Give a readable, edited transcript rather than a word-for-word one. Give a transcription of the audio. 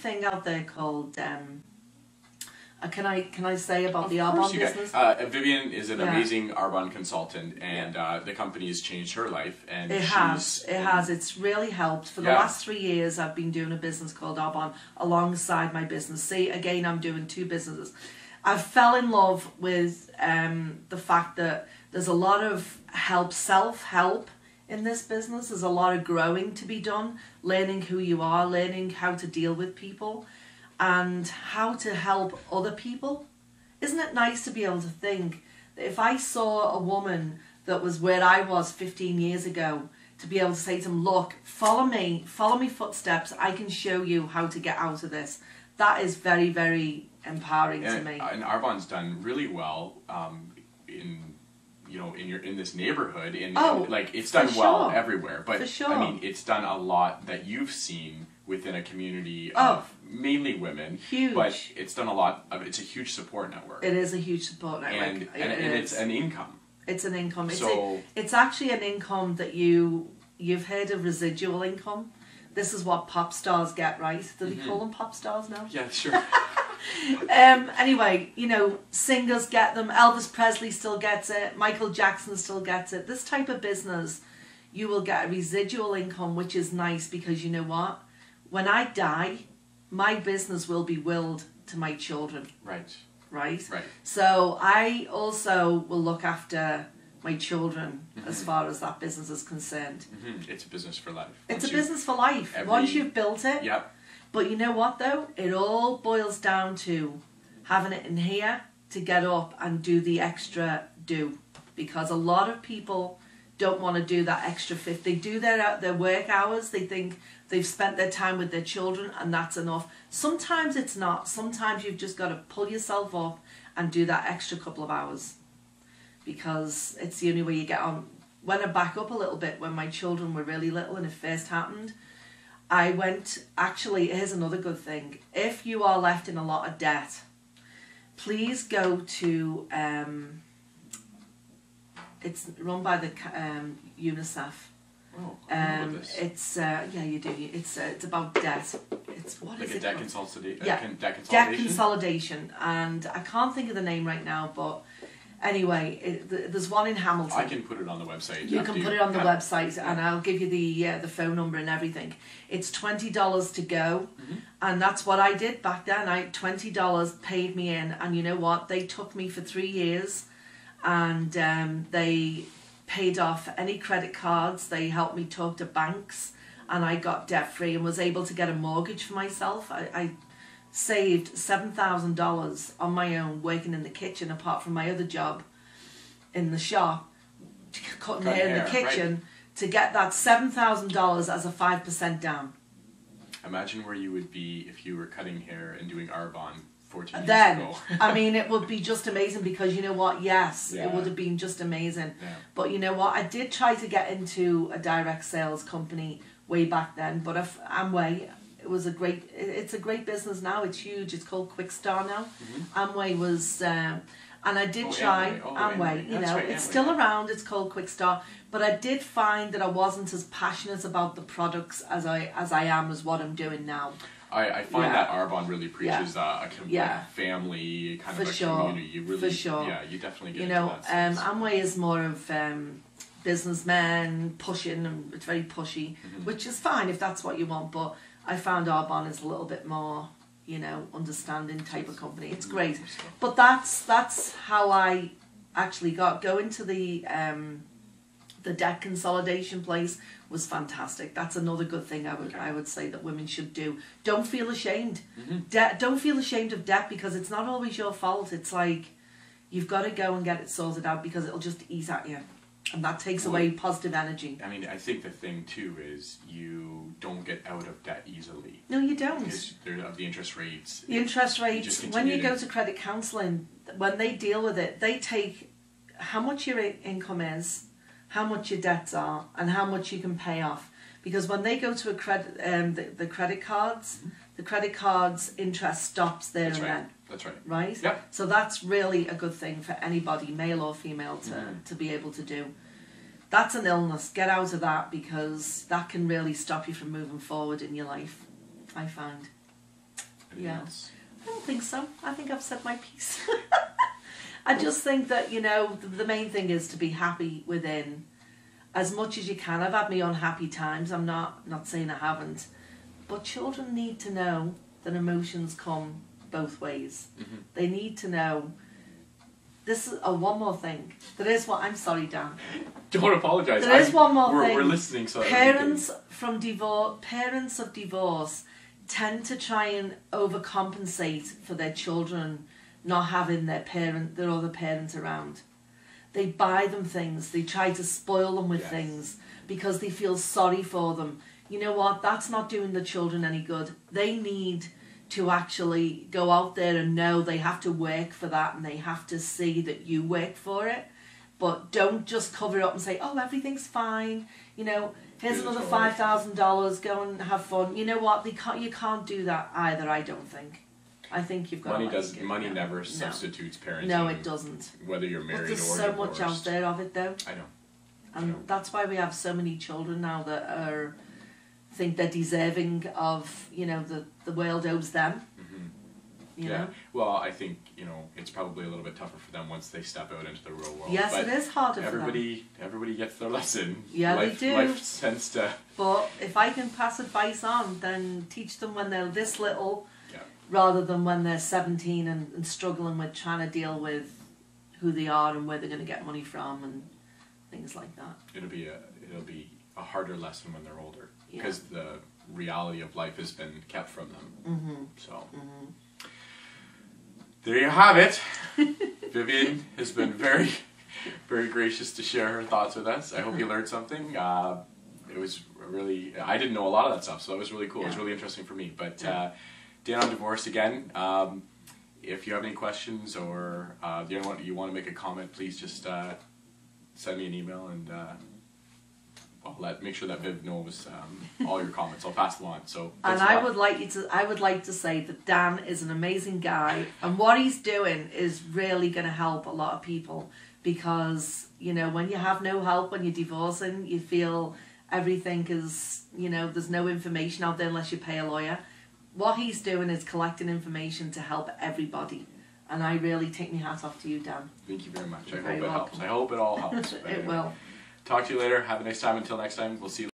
thing out there called. Can I say about the Arbonne business? Vivian is an amazing Arbonne consultant, and the company has changed her life. And it has. It's really helped. For the last 3 years, I've been doing a business called Arbonne alongside my business. See, again, I'm doing two businesses. I fell in love with the fact that there's a lot of self-help in this business. There's a lot of growing to be done, learning who you are, learning how to deal with people, and how to help other people. Isn't it nice to be able to think that if I saw a woman that was where I was 15 years ago, to be able to say to them, look, follow me footsteps, I can show you how to get out of this. That is very, very empowering to me. And Arbonne's done really well in this neighborhood. It's done well everywhere. But I mean, it's done a lot that you've seen within a community of mainly women. Huge. But it's done a lot of. It's a huge support network. It is a huge support network, and it's an income. It's an income. So it's actually an income that you've heard of residual income. This is what pop stars get, right? Do they call them pop stars now? Yeah, sure. Anyway, singers get them. Elvis Presley still gets it. Michael Jackson still gets it. This type of business, you will get a residual income, which is nice because you know what? When I die, my business will be willed to my children. Right. Right? So I also will look after my children as far as that business is concerned. It's a business for life. It's a business for life. Once you've built it. Yep. But you know what though? It all boils down to having it in here to get up and do the extra do. Because a lot of people don't want to do that extra 50. They do their work hours. They think they've spent their time with their children and that's enough. Sometimes it's not. Sometimes you've just got to pull yourself up and do that extra couple of hours. Because it's the only way you get on. When I back up a little bit, when my children were really little and it first happened, I went, actually, here's another good thing. If you are left in a lot of debt, please go to, it's run by the UNICEF. Oh, I remember this. It's, yeah, you do. It's about debt. What is it? Debt consolidation? Yeah, debt consolidation. And I can't think of the name right now, but anyway, there's one in Hamilton. I can put it on the website. You can put it on the website, and I'll give you the phone number and everything. It's $20 to go, and that's what I did back then. $20 paid me in, and you know what? They took me for 3 years, and they paid off any credit cards. They helped me talk to banks, and I got debt free and was able to get a mortgage for myself. I saved $7,000 on my own working in the kitchen, apart from my other job in the shop, cutting hair in the kitchen, to get that $7,000 as a 5% down. Imagine where you would be if you were cutting hair and doing Arbonne 14 years ago. I mean, it would be just amazing because you know what? Yes, it would have been just amazing. Yeah. But you know what? I did try to get into a direct sales company way back then, but Amway, it's a great business now. It's huge. It's called Quickstar now. Amway was, and I did try Amway. It's still around. It's called Quickstar. But I did find that I wasn't as passionate about the products as I am as what I'm doing now. I find that Arbonne really preaches a family kind of a community. You really, you definitely get into that sense. Amway is more of businessmen pushing, and it's very pushy, which is fine if that's what you want. But I found Arbonne is a little bit more, understanding type of company. It's great. But that's how I actually go into the debt consolidation place was fantastic. That's another good thing I would say that women should do. Don't feel ashamed. Don't feel ashamed of debt because it's not always your fault. It's like you've got to go and get it sorted out because it'll just eat at you. And that takes away positive energy. I mean, I think the thing too is you don't get out of debt easily. No, you don't. Because of the interest rates. The interest rates, when you go to credit counselling, when they deal with it, they take how much your income is, how much your debts are, and how much you can pay off. Because when they go to a credit, the credit cards, the credit cards interest stops there and then. That's right. Right? Yep. So that's really a good thing for anybody, male or female, to be able to do. That's an illness. Get out of that because that can really stop you from moving forward in your life, I find. Anything else? I don't think so. I think I've said my piece. I just think that, the main thing is to be happy within as much as you can. I've had my unhappy times. I'm not saying I haven't. But children need to know that emotions come both ways. Mm-hmm. They need to know. This is one more thing. There is one. I'm sorry, Dan. Don't apologize. There is one more thing. We're listening. So parents of divorce tend to try and overcompensate for their children not having their other parent around. They buy them things. They try to spoil them with things because they feel sorry for them. You know what? That's not doing the children any good. They need to actually go out there and know they have to work for that, and they have to see that you work for it. But don't just cover it up and say, oh, everything's fine. Here's another $5,000, go and have fun. You know what? You can't do that either, I don't think. I think you've got money never substitutes parenting. No, it doesn't. Whether you're married or there's divorced. so much out there of it, though. I know. And that's why we have so many children now that think they're deserving of, the world owes them. Mm-hmm. Yeah. Well, I think, it's probably a little bit tougher for them once they step out into the real world. Yes, but it is harder for them. Everybody gets their lesson. Yeah, they do. Life tends to... But if I can pass advice on, then teach them when they're this little, rather than when they're 17 and struggling with trying to deal with who they are and where they're going to get money from and things like that. It'll be a harder lesson when they're older because the reality of life has been kept from them. Mm-hmm. So there you have it. Vivian has been very, very gracious to share her thoughts with us. I hope you learned something. It was really, I didn't know a lot of that stuff, so it was really cool. It was really interesting for me. But Dan on Divorce again. If you have any questions or you want to make a comment, please just send me an email and I'll make sure that Viv knows all your comments. I'll pass them on. So I would like to say that Dan is an amazing guy, and what he's doing is really going to help a lot of people because when you have no help when you're divorcing, you feel everything is there's no information out there unless you pay a lawyer. What he's doing is collecting information to help everybody. And I really take my hat off to you, Dan. Thank you very much. I hope it helps. I hope it all helps. It will. Talk to you later. Have a nice time. Until next time, we'll see you.